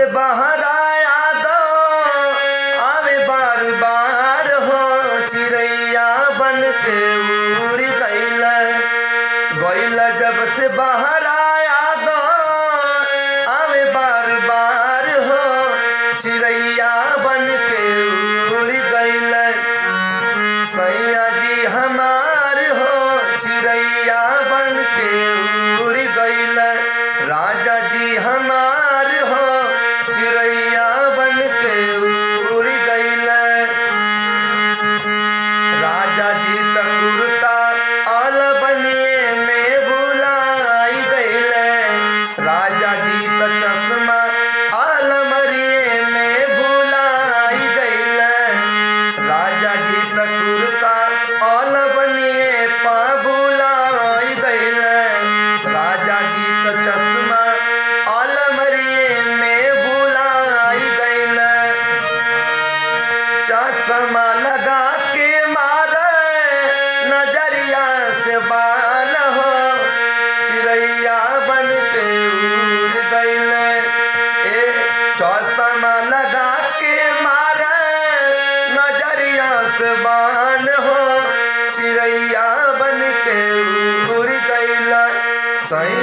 से बाहर आया दो आवे बार बार हो, चिड़ैया बन के उड़ गइल। गइल जब से बाहर आया दो आवे बार बार हो, चिड़ैया बन के उड़ गइल। सैया जी हमार हो चिड़ैया बन के उड़ गइल। राजा जी हमार हो चिड़ैया बन के उड़ गइल। राजा जी त कुर्ता आल बनिए में भुलाई गइल। राजा जी त चश्मा आलमरिए में भुलाई गइल। राजा जी त कुर्ता आल बनिए पा भुलाई गइल। राजा जी त चश्मा आलमरिए में भुलाई गइल। चश्मा लगा के मारे नजरिया से बान हो, चिड़ैया बन के उड़ गइल। चश्मा लगा के मारे नजरिया से बान हो, चिड़ैया बन के उड़ गइल। सैया